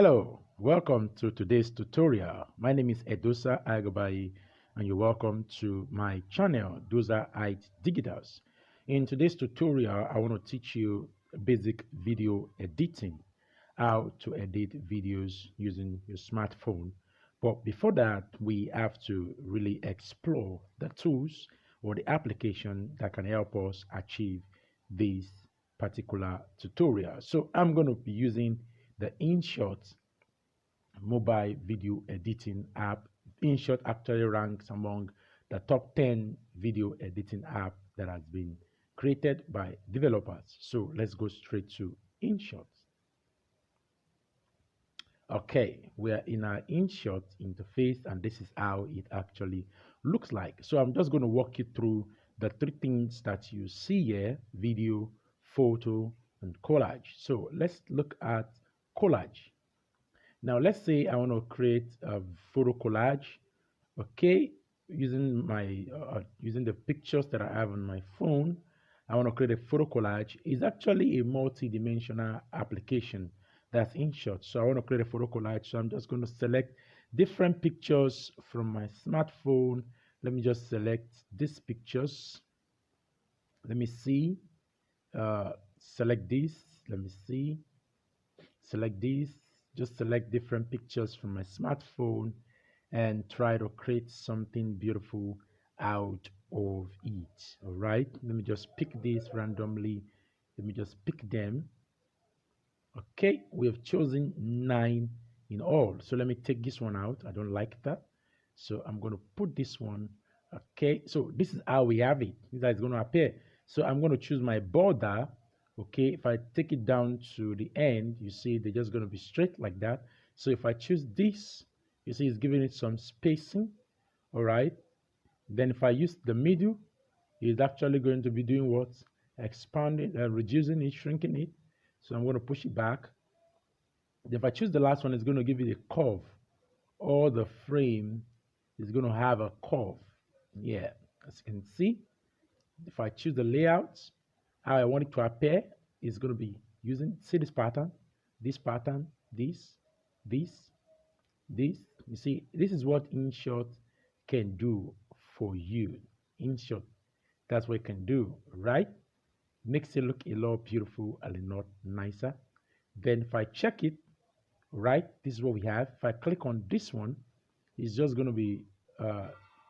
Hello, welcome to today's tutorial. My name is Doxa Agabai and you're welcome to my channel, Doxa IT Digitals. In today's tutorial, I want to teach you basic video editing, how to edit videos using your smartphone. But before that, we have to really explore the tools or the application that can help us achieve this particular tutorial. So I'm going to be using the Inshot mobile video editing app. Inshot actually ranks among the top 10 video editing app that has been created by developers. So let's go straight to Inshot. Okay, we are in our Inshot interface and this is how it actually looks like. So I'm just going to walk you through the three things that you see here: video, photo, and collage. So let's look at collage. Now let's say I want to create a photo collage, okay, using the pictures that I have on my phone. I want to create a photo collage. It's actually a multi-dimensional application that's Inshot. So I want to create a photo collage. So I'm just going to select different pictures from my smartphone. Let me just select these pictures. Let me see. Select this. Let me see. Select this. Just select different pictures from my smartphone and try to create something beautiful out of it. All right, let me just pick this randomly. Let me just pick them. Okay, we have chosen 9 in all. So let me take this one out. I don't like that. So I'm going to put this one. Okay, so this is how we have it. This is going to appear. So I'm going to choose my border. Okay, if I take it down to the end, you see they're just going to be straight like that. So if I choose this, you see it's giving it some spacing. All right, then if I use the middle, it's actually going to be doing what? Expanding, reducing it, shrinking it. So I'm going to push it back. If I choose the last one, it's going to give it a curve. All the frame is going to have a curve. Yeah, as you can see, if I choose the layout, how I want it to appear is going to be using, see this pattern, this, this. You see, this is what Inshot can do for you. Inshot, that's what it can do, right? Makes it look a lot beautiful and a lot nicer. Then if I check it, right, this is what we have. If I click on this one, it's just going to be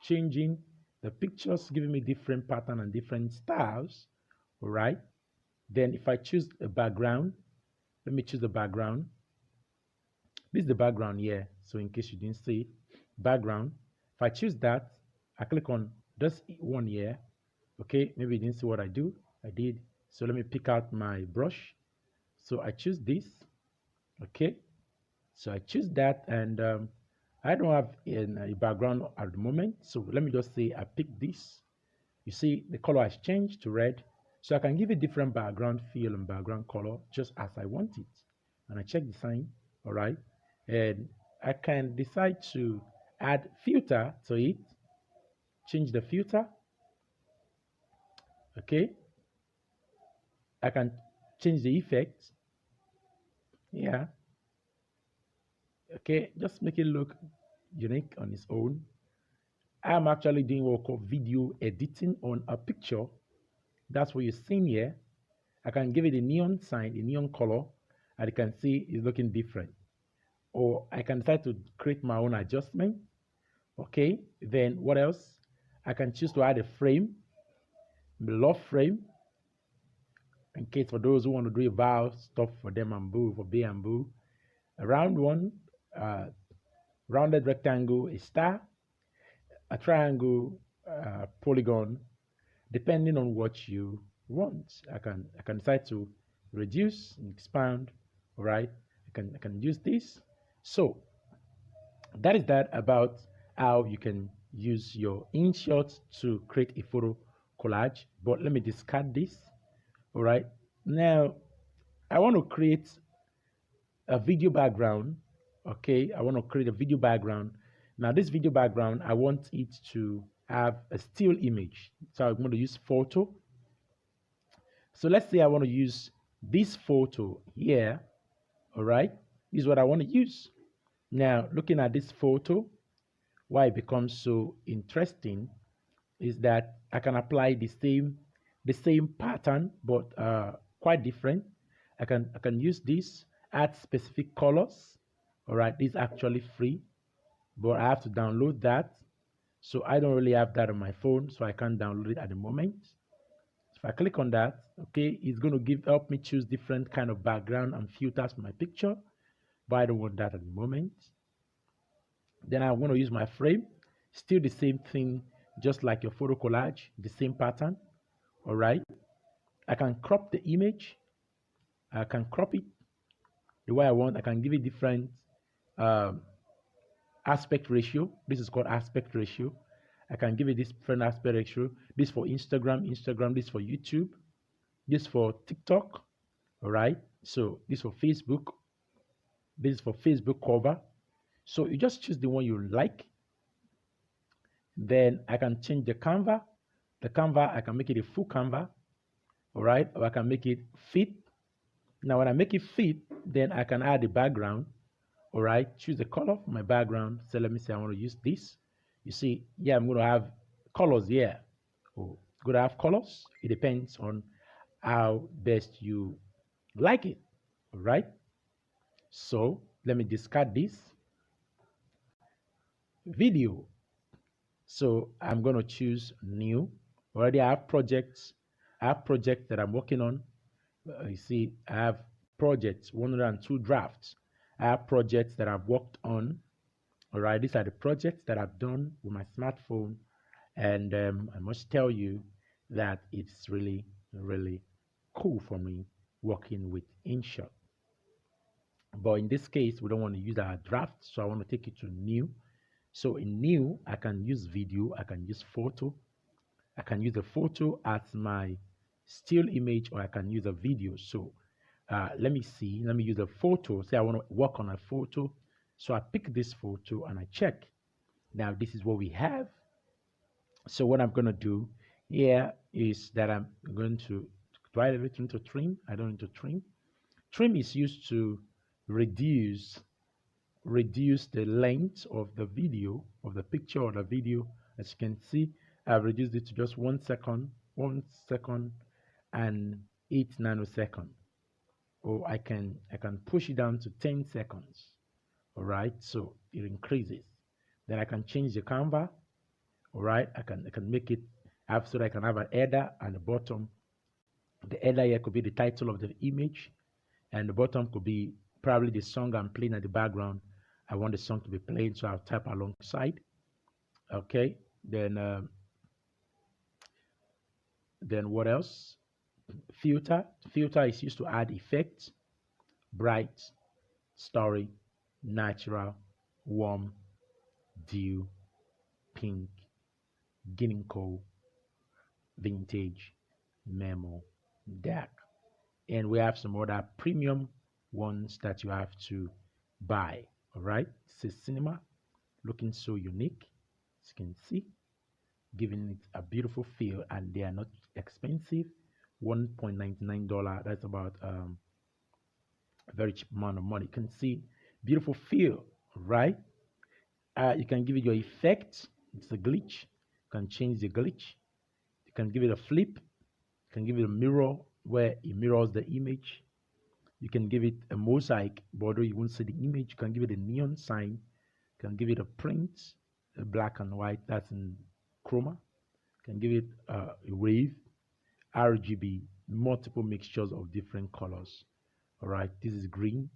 changing the pictures, giving me different pattern and different styles. All right, then if I choose a background, let me choose the background. This is the background here, so in case you didn't see it, background. If I choose that, I click on this one here. Okay, maybe you didn't see what I do. I did. So let me pick out my brush. So I choose this. Okay, so I choose that, and I don't have a background at the moment, so let me just say I pick this. You see the color has changed to red, so I can give a different background feel and background color just as I want it. And I check the sign. All right, and I can decide to add filter to it, change the filter. Okay, I can change the effect. Yeah, okay, just make it look unique on its own. I'm actually doing what we call video editing on a picture. That's what you're seeing here. I can give it a neon sign, a neon color, and you can see it's looking different. Or I can decide to create my own adjustment. Okay, then what else? I can choose to add a frame, the love frame, in case for those who want to do a vowel stuff for them and boo, for B and boo. A round one, rounded rectangle, a star, a triangle, polygon, depending on what you want. I can decide to reduce and expand. All right, I can use this. So that is that about how you can use your Inshot to create a photo collage. But let me discard this. All right, now I want to create a video background. Okay, I want to create a video background. Now this video background, I want it to have a still image, so I'm going to use photo. So let's say I want to use this photo here. All right, This is what I want to use. Now, looking at this photo, why it becomes so interesting is that I can apply the same pattern, but quite different. I can use this, add specific colors. All right, this is actually free, but I have to download that. So I don't really have that on my phone, so I can't download it at the moment. If I click on that, okay, it's going to help me choose different kind of background and filters for my picture, but I don't want that at the moment. Then I'm going to use my frame, still the same thing, just like your photo collage, the same pattern. All right, I can crop the image. I can crop it the way I want. I can give it different um, aspect ratio. This is called aspect ratio. I can give it this different aspect ratio. This for Instagram. This for YouTube. This for TikTok. All right. So this for Facebook. This is for Facebook cover. So you just choose the one you like. Then I can change the canva. The canva, I can make it a full canva. All right. Or I can make it fit. Now, when I make it fit, then I can add the background. All right. Choose the color for my background. So let me say I want to use this. You see, yeah, I'm going to have colors here. Oh, going to have colors. It depends on how best you like it. All right. So let me discard this video. So I'm going to choose new. Already I have projects. I have projects that I'm working on. You see, I have projects, 102 drafts. I have projects that I've worked on. All right, these are the projects that I've done with my smartphone. And I must tell you that it's really, really cool for me working with Inshot. But in this case, we don't want to use our draft, so I want to take it to new. So in new, I can use video, I can use photo, I can use a photo as my still image, or I can use a video. So let me see, let me use a photo. Say I want to work on a photo. So I pick this photo and I check. Now this is what we have. So what I'm going to do here is that I'm going to try everything to trim. I don't need to trim. Trim is used to reduce the length of the video, of the picture or the video. As you can see, I've reduced it to just 1 second and 8 nanoseconds. Or I can push it down to 10 seconds. All right, so it increases. Then I can change the canva. All right, I can make it have so that I can have an header and the bottom. The header here could be the title of the image, and the bottom could be probably the song I'm playing at the background. I want the song to be played, so I'll type alongside. Okay, then what else? Filter. Filter is used to add effects: bright, story, natural, warm, dew, pink, ginkgo, vintage, memo, dark. And we have some other premium ones that you have to buy. All right, this is cinema, looking so unique, as you can see, giving it a beautiful feel, and they are not expensive. $1.99. That's about a very cheap amount of money. You can see beautiful feel, right? You can give it your effect. It's a glitch. You can change the glitch. You can give it a flip. You can give it a mirror where it mirrors the image. You can give it a mosaic border. You won't see the image. You can give it a neon sign. You can give it a print, a black and white. That's in chroma. You can give it a wave, RGB, multiple mixtures of different colors. All right, this is green.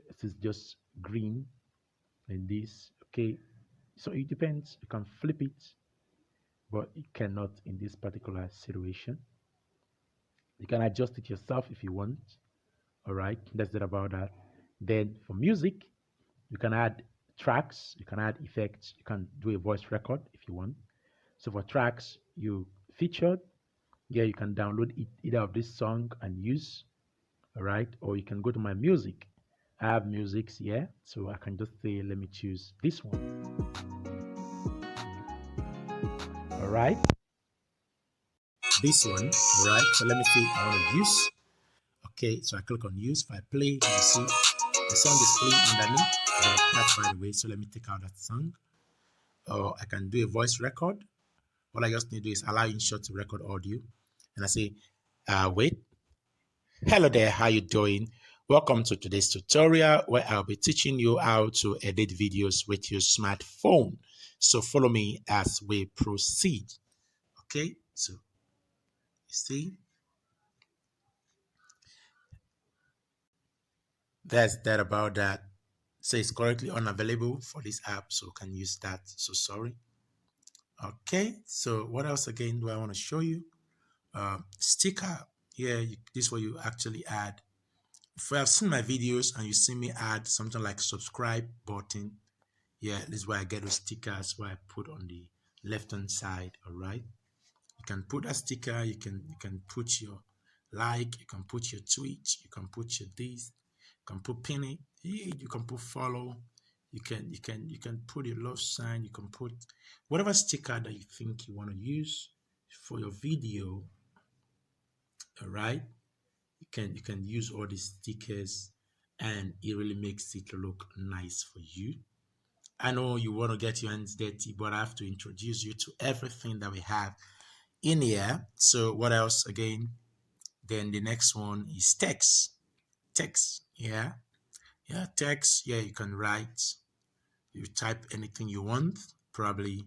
This is just green, and this. Okay, so it depends. You can flip it, but you cannot in this particular situation. You can adjust it yourself if you want. All right, that's it about that. Then for music, you can add tracks, you can add effects, you can do a voice record if you want. So for tracks, you featured, yeah, you can download either of this song and use. All right, or you can go to my music. I have musics here, so I can just say, let me choose this one. All right, this one. All right, so let me see. I want to use. Okay, so I click on use. If I play, you see The song is playing underneath, but that's by the way. So let me take out that song. Or I can do a voice record. All I just need to do is allow Inshot to record audio. And I say, wait. Hello there, how you doing? Welcome to today's tutorial where I'll be teaching you how to edit videos with your smartphone. So follow me as we proceed. Okay, so you see, that's that about that. So it's currently unavailable for this app, so can use that. So sorry. Okay, so what else again do I want to show you? Sticker. Yeah, this is where you actually add. If you have seen my videos and you see me add something like subscribe button, yeah, this is where I get those stickers where I put on the left hand side. All right, you can put a sticker, you can put your like, you can put your tweet, you can put your this, you can put pin it, you can put follow, you can put your love sign, you can put whatever sticker that you think you want to use for your video. All right, you can use all these stickers and it really makes it look nice for you. I know you want to get your hands dirty, but I have to introduce you to everything that we have in here. So what else again? Then the next one is text. Text, yeah. Yeah, text, yeah, you can write. You type anything you want, probably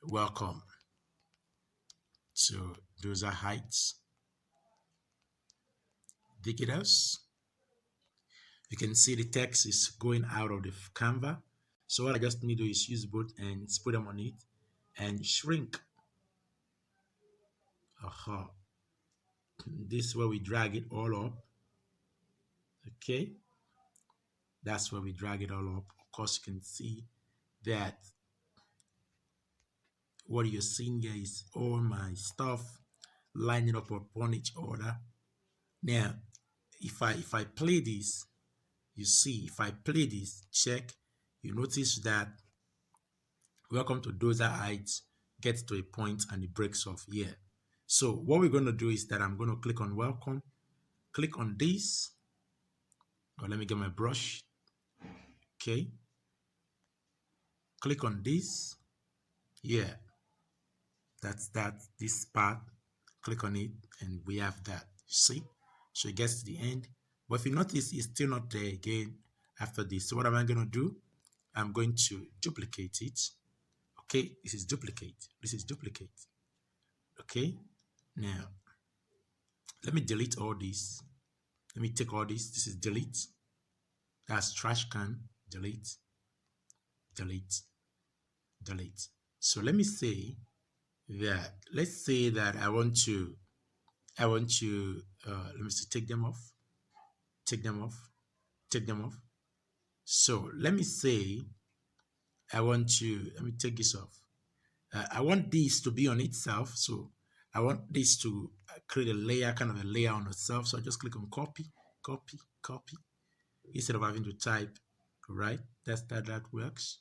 welcome to Doxa Heights. Digitals. You can see the text is going out of the Canva. So what I just need to do is use both ends, put them on it, and shrink. This is where we drag it all up. Okay, that's where we drag it all up. Of course, you can see that what you're seeing here is all my stuff lining up upon each other. Now, if I play this, you see, if I play this, check, you notice that welcome to Doxa Heights gets to a point and it breaks off here. So what we're going to do is that I'm going to click on welcome, click on this, or let me get my brush. Okay, click on this. Yeah, that's this part. Click on it and we have that. See, so it gets to the end, but if you notice it's still not there again after this. So what am I going to do? I'm going to duplicate it. Okay, this is duplicate, this is duplicate. Okay, now let me delete all this. Let me take all this is delete. That's trash can. Delete, delete, delete. So let me say that, let's say that I want to let me see, take them off, take them off, take them off. So let me say I want to, let me take this off. I want this to be on itself. So I want this to create a layer, kind of a layer on itself. So I just click on copy, copy, copy, instead of having to type, right? That works.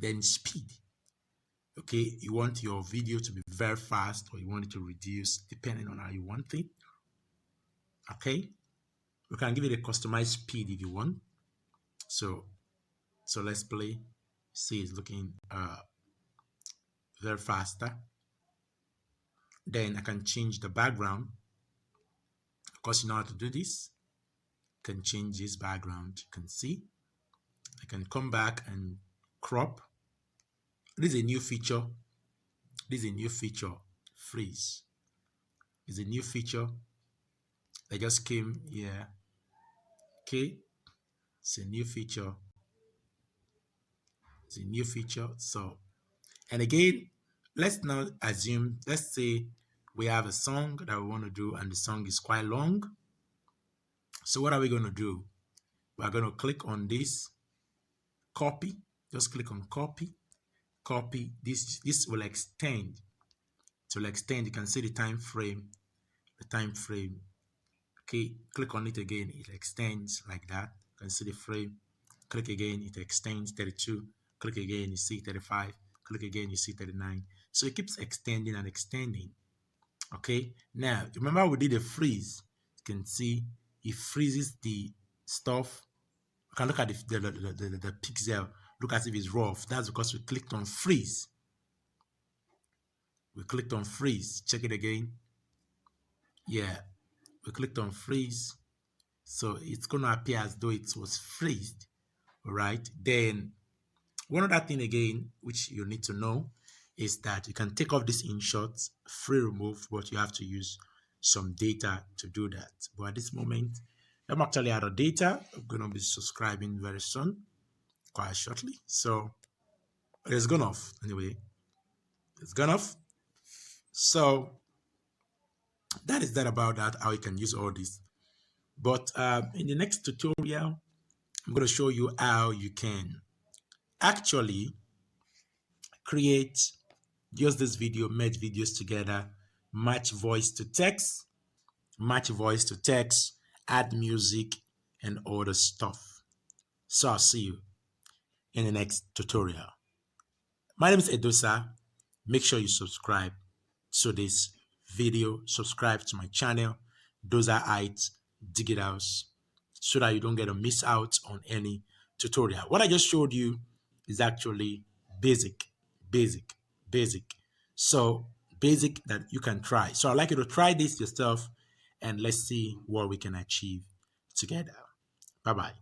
Then speed. Okay, you want your video to be very fast or you want it to reduce depending on how you want it. Okay, we can give it a customized speed if you want. So let's play. See, it's looking very faster. Then I can change the background. Of course, you know how to do this. I can change this background. You can see. I can come back and crop. This is a new feature. This is a new feature. Freeze. It's a new feature that just came here. Okay. It's a new feature. It's a new feature. So, and again, let's now assume, let's say we have a song that we want to do and the song is quite long. So what are we going to do? We're going to click on this, copy, just click on copy, copy. This will extend. It will extend. You can see the time frame, Okay, click on it again, it extends like that. You can see the frame. Click again, it extends 32. Click again, you see 35. Click again, you see 39. So it keeps extending and extending. Okay, now remember we did a freeze. You can see it freezes the stuff. You can look at the pixel, look as if it's rough. That's because we clicked on freeze. We clicked on freeze. Check it again. Yeah, we clicked on freeze. So it's going to appear as though it was freezed. All right. Then one other thing again, which you need to know, is that you can take off this InShot free remove, but you have to use some data to do that. But at this moment, I'm actually out of data. I'm going to be subscribing very soon, quite shortly. So it's gone off anyway. It's gone off. So that is that about that, how you can use all this. But in the next tutorial, I'm going to show you how you can actually create, use this video, merge videos together, match voice to text, add music, and all the stuff. So I'll see you in the next tutorial. My name is Doxa. Make sure you subscribe to this video, subscribe to my channel, Doxa Heights Dig It House, so that you don't get to miss out on any tutorial. What I just showed you is actually basic. So basic that you can try. So I'd like you to try this yourself and let's see what we can achieve together. Bye-bye.